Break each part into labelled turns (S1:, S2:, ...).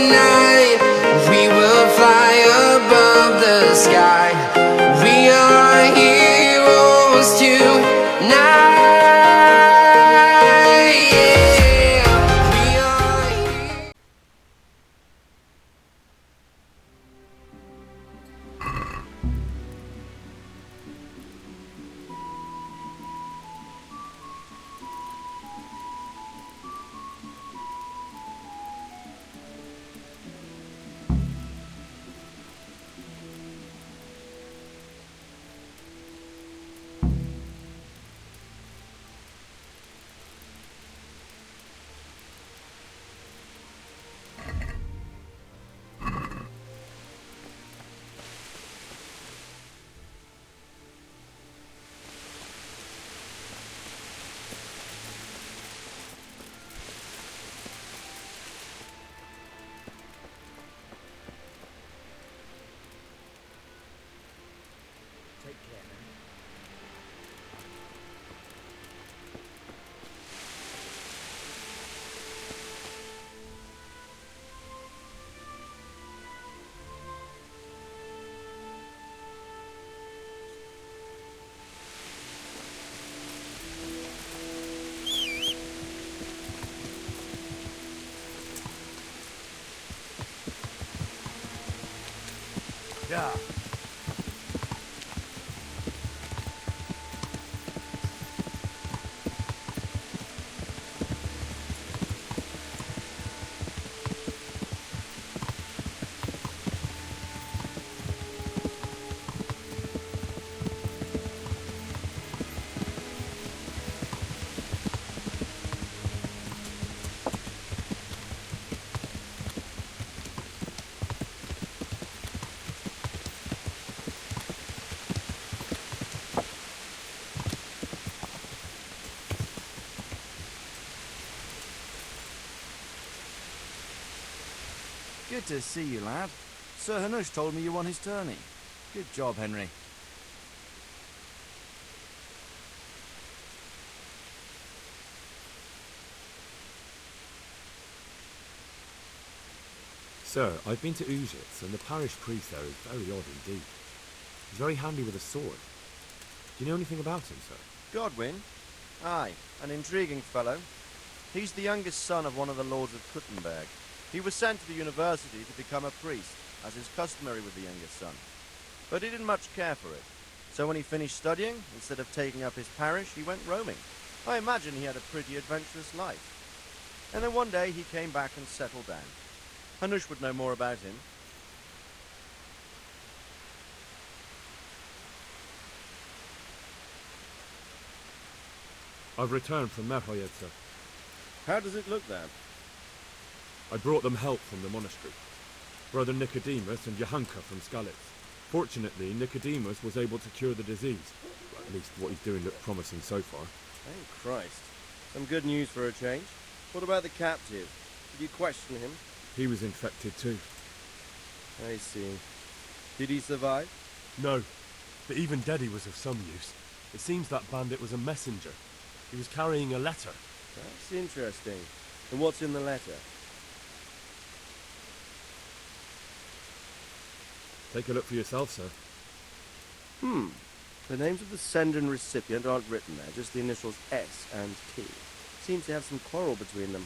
S1: night. We will fly above the sky. We are heroes tonight. Yeah, we are heroes.
S2: Yeah.
S3: Good to see you, lad. Sir Hanush told me you won his tourney. Good job, Henry.
S4: Sir, I've been to Ujits, and the parish priest there is very odd indeed. He's very handy with a sword. Do you know anything about him, sir?
S3: Godwin? Aye, an intriguing fellow. He's the youngest son of one of the lords of Kuttenberg. He was sent to the university to become a priest, as is customary with the youngest son. But he didn't much care for it. So when he finished studying, instead of taking up his parish, he went roaming. I imagine he had a pretty adventurous life. And then one day he came back and settled down. Hanush would know more about him.
S4: I've returned from Merhoyed, sir.
S2: How does it look there?
S4: I brought them help from the monastery. Brother Nicodemus and Johanka from Skalitz. Fortunately, Nicodemus was able to cure the disease. Well, at least what he's doing looked promising so far.
S2: Thank Christ. Some good news for a change. What about the captive? Did you question him?
S4: He was infected too.
S2: I see. Did he survive?
S5: No, but even dead he was of some use. It seems that bandit was a messenger. He was carrying a letter.
S2: That's interesting. And what's in the letter?
S4: Take a look for yourself, sir.
S2: The names of the sender and recipient aren't written there, just the initials S and T. Seems to have some quarrel between them.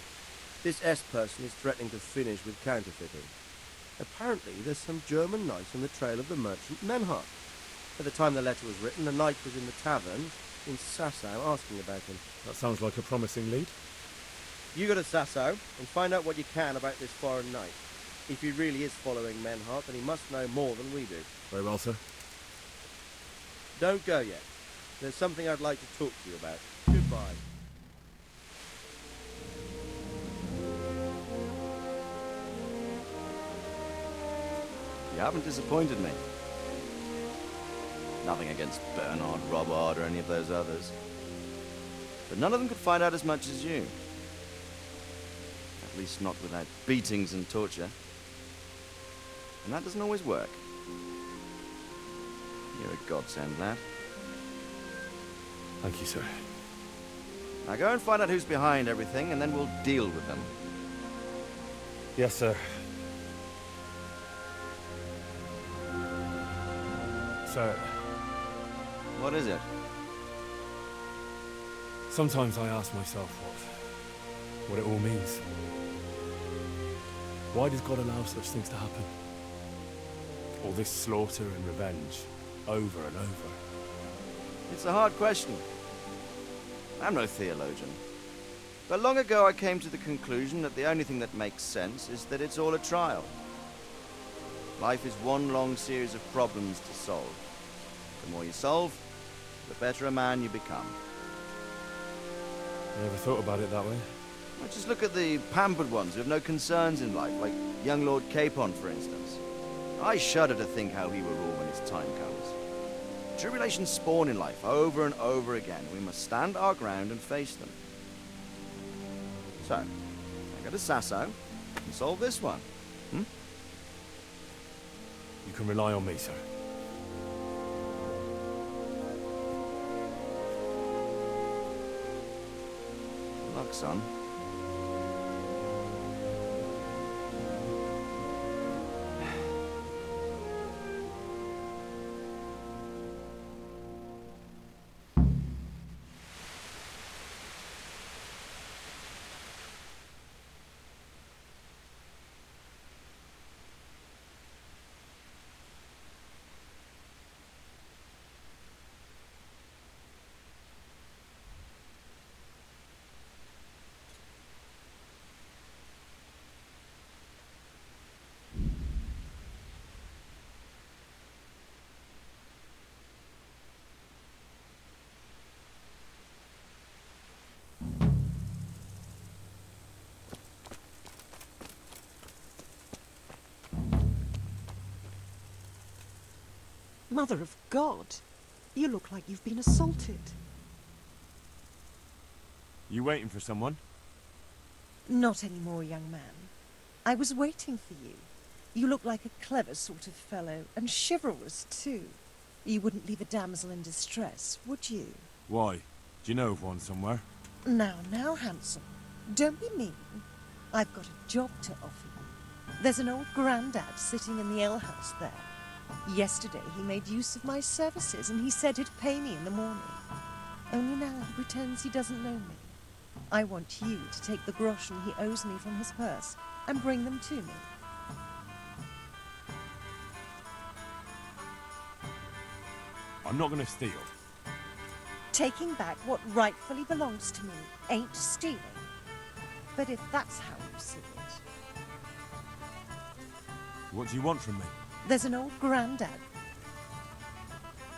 S2: This S person is threatening to finish with counterfeiting. Apparently, there's some German knight on the trail of the merchant Menhart. At the time the letter was written, the knight was in the tavern in Sasau asking about him.
S4: That sounds like a promising lead.
S2: You go to Sasau and find out what you can about this foreign knight. If he really is following Menhart, then he must know more than we do.
S4: Very well, sir.
S2: Don't go yet. There's something I'd like to talk to you about. Goodbye.
S3: You haven't disappointed me. Nothing against Bernard, Robert, or any of those others. But none of them could find out as much as you. At least not without beatings and torture. And that doesn't always work. You're a godsend, lad.
S4: Thank you, sir.
S3: Now go and find out who's behind everything, and then we'll deal with them.
S4: Yes, sir.
S5: Sir,
S3: What is it?
S5: sometimes I ask myself what it all means. Why does God allow such things to happen? All this slaughter and revenge, over and over.
S3: It's a hard question. I'm no theologian. But long ago I came to the conclusion that the only thing that makes sense is that it's all a trial. Life is one long series of problems to solve. The more you solve, the better a man you become.
S5: I never thought about it that way.
S3: Well, just look at the pampered ones who have no concerns in life, like young Lord Capon, for instance. I shudder to think how he will rule when his time comes. Tribulations spawn in life over and over again. We must stand our ground and face them. So, I go to Sasso and solve this one.
S5: You can rely on me, sir.
S3: Good luck, son.
S6: Mother of God, you look like you've been assaulted.
S5: You waiting for someone?
S6: Not anymore, young man. I was waiting for you. You look like a clever sort of fellow, and chivalrous too. You wouldn't leave a damsel in distress, would you?
S5: Why? Do you know of one somewhere?
S6: Now, handsome. Don't be mean. I've got a job to offer you. There's an old grandad sitting in the alehouse there. Yesterday he made use of my services and he said he'd pay me in the morning. Only now he pretends he doesn't know me. I want you to take the groschen he owes me from his purse and bring them to me.
S5: I'm not gonna steal.
S6: Taking back what rightfully belongs to me ain't stealing. But if that's how you see it.
S5: What do you want from me?
S6: There's an old grandad.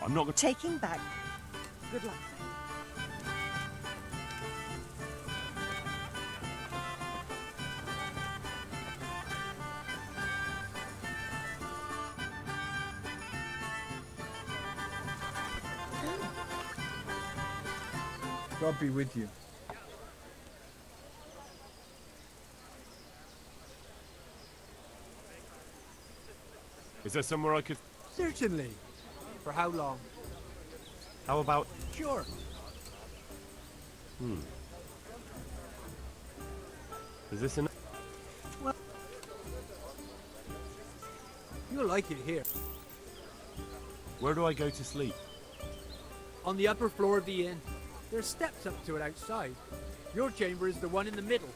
S5: I'm not gonna...
S6: Taking back... Good luck.
S7: God be with you.
S5: Is there somewhere I could...
S7: Certainly. For how long?
S5: How about...
S7: Sure.
S5: Is this an...
S7: Well, you'll like it here.
S5: Where do I go to sleep?
S7: On the upper floor of the inn. There's steps up to it outside. Your chamber is the one in the middle.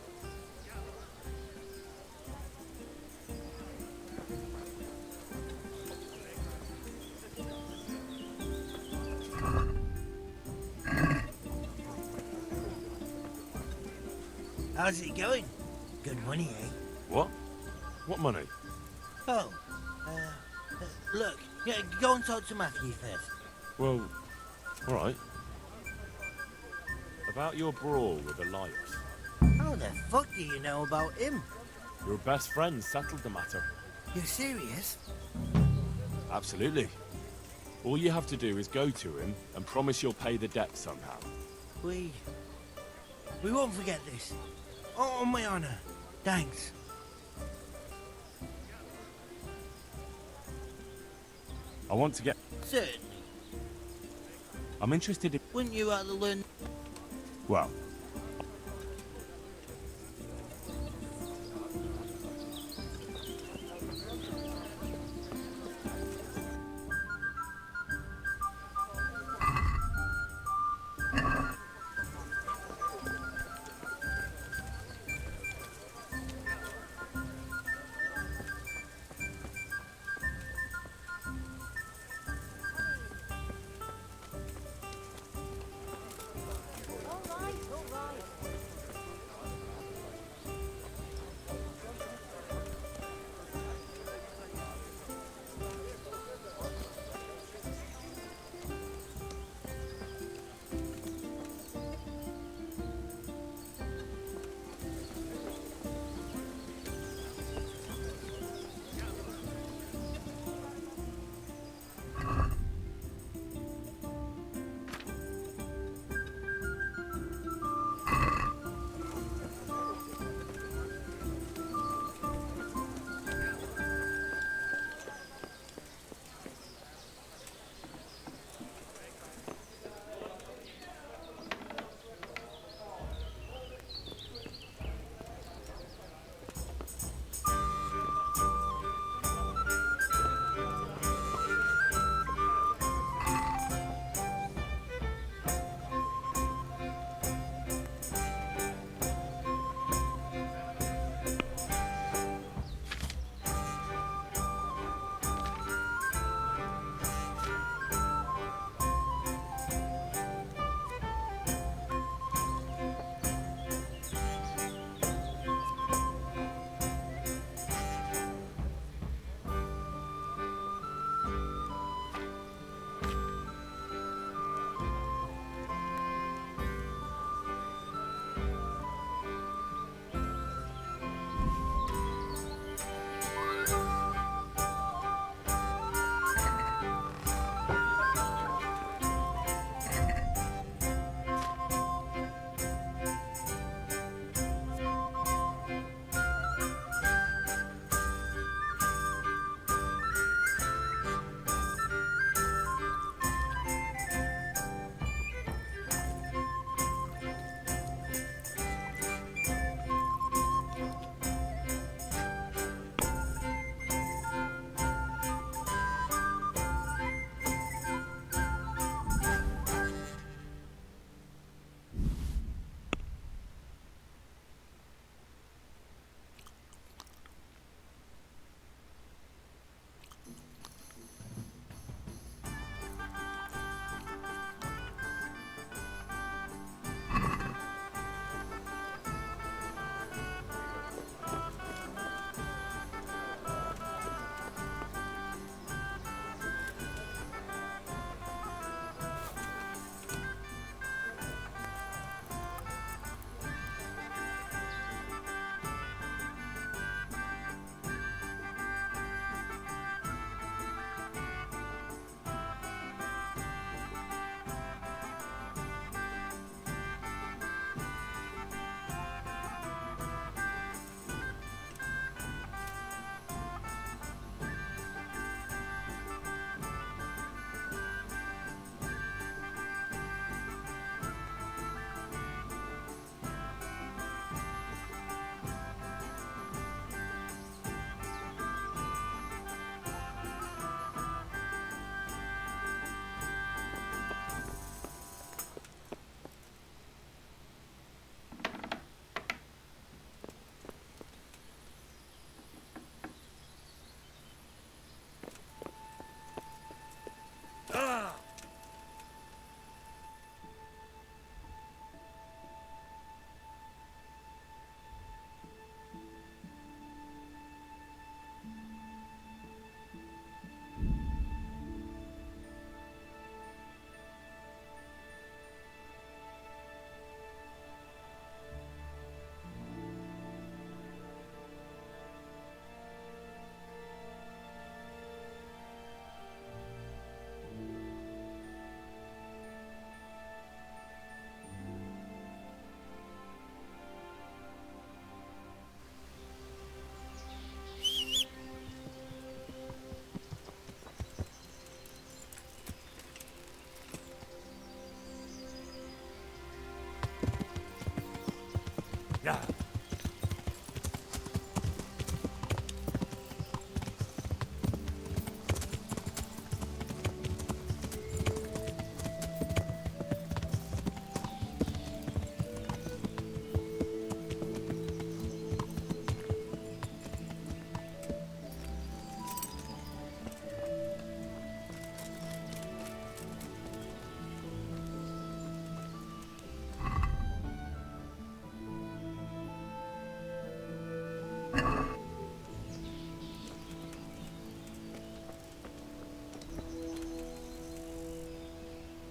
S8: How's it going? Good money, eh?
S5: What? What money?
S8: Oh, look, yeah, go and talk to Matthew first.
S5: Well, alright. About your brawl with Elias.
S8: How the fuck do you know about him?
S5: Your best friend settled the matter.
S8: You're serious?
S5: Absolutely. All you have to do is go to him and promise you'll pay the debt somehow.
S8: We won't forget this. Oh, on my honor. Thanks.
S5: I want to get...
S8: Certainly.
S5: I'm interested in...
S8: Wouldn't you rather learn?
S5: Well...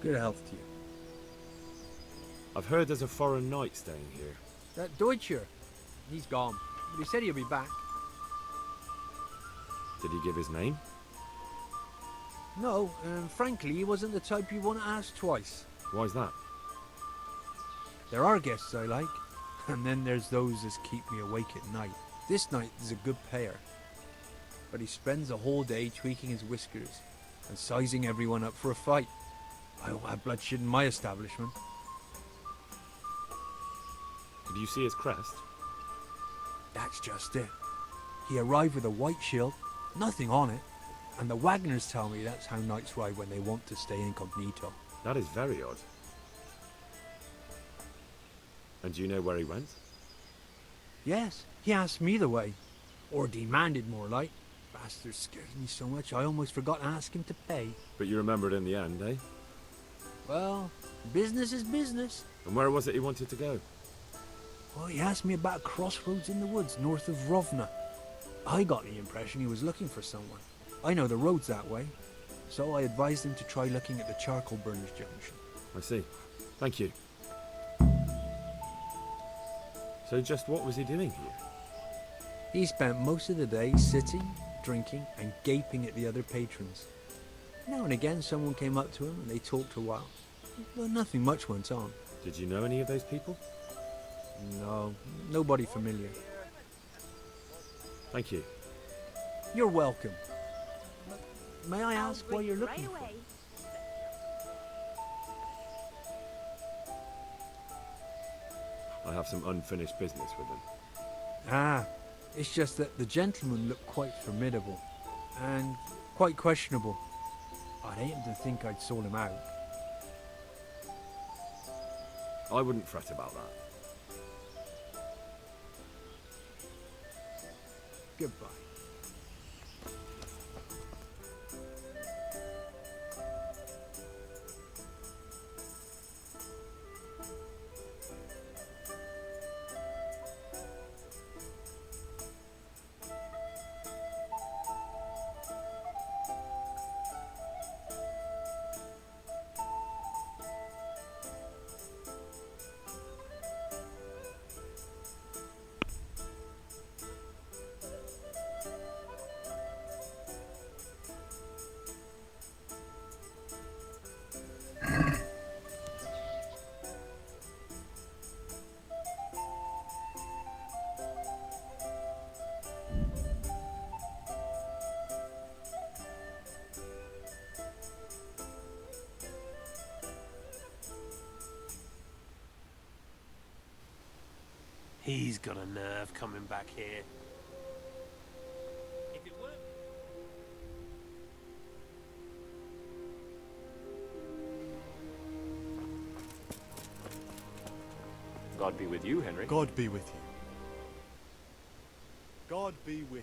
S7: Good health to you.
S4: I've heard there's a foreign knight staying here.
S7: That Deutscher, he's gone, but he said he'll be back.
S4: Did he give his name?
S7: No, frankly, he wasn't the type you want to ask twice.
S4: Why's that?
S7: There are guests I like, and then there's those that keep me awake at night. This knight is a good payer, but he spends the whole day tweaking his whiskers and sizing everyone up for a fight. I don't have bloodshed in my establishment.
S4: Did you see his crest?
S7: That's just it. He arrived with a white shield, nothing on it, and the Wagners tell me that's how knights ride when they want to stay incognito.
S4: That is very odd. And do you know where he went?
S7: Yes, he asked me the way. Or demanded more like. Bastard scared me so much I almost forgot to ask him to pay.
S4: But you remembered in the end, eh?
S7: Well, business is business.
S4: And where was it he wanted to go?
S7: Well, he asked me about a crossroads in the woods north of Rovna. I got the impression he was looking for someone. I know the road's that way, so I advised him to try looking at the charcoal burners junction.
S4: I see. Thank you. So just what was he doing here?
S7: He spent most of the day sitting, drinking, and gaping at the other patrons. Now and again someone came up to him and they talked a while, but nothing much went on.
S4: Did you know any of those people?
S7: No, nobody familiar.
S4: Thank you.
S7: You're welcome. May I ask what you're looking for?
S4: I have some unfinished business with him.
S7: Ah, it's just that the gentleman looked quite formidable and quite questionable. I'd hate him to think I'd sold him out.
S4: I wouldn't fret about that.
S7: Goodbye.
S8: He's got a nerve coming back here. If it weren't...
S9: God be with you, Henry.
S5: God be with you. God be with you.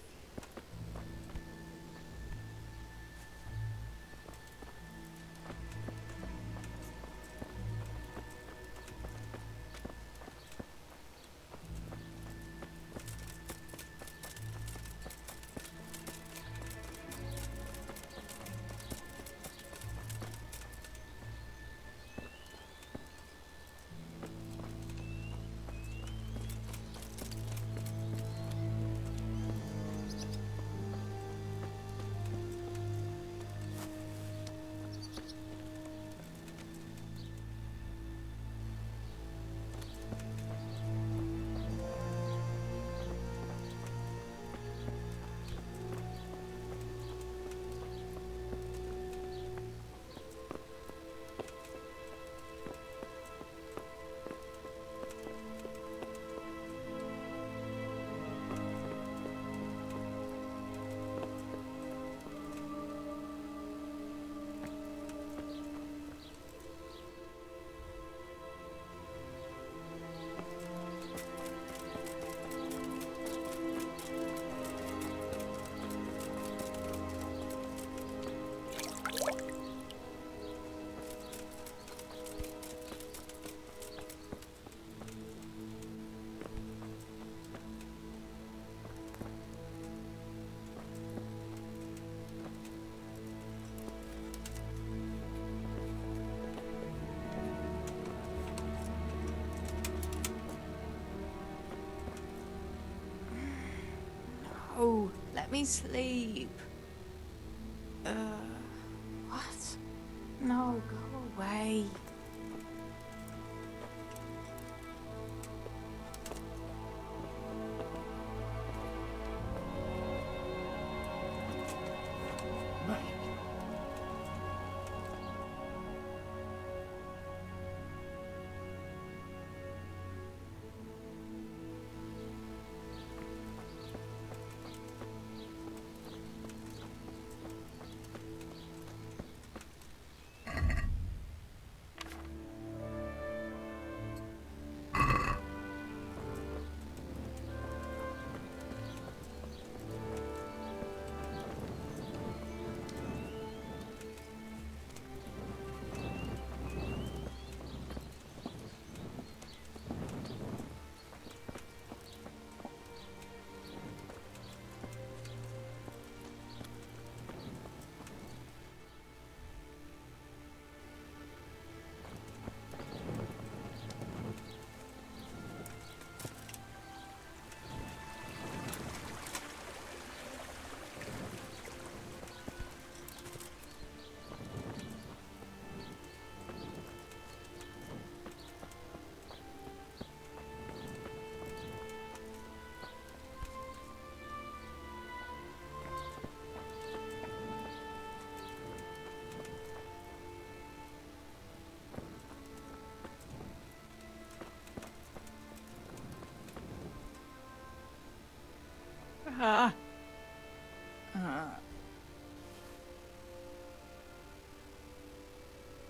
S10: me sleep. What? No, go away.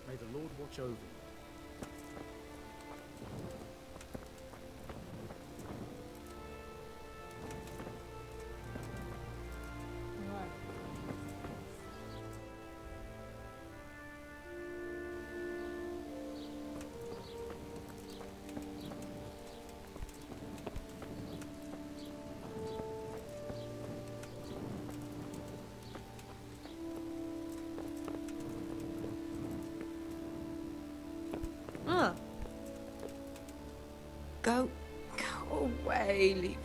S4: May the Lord watch over you.
S10: Go away, leave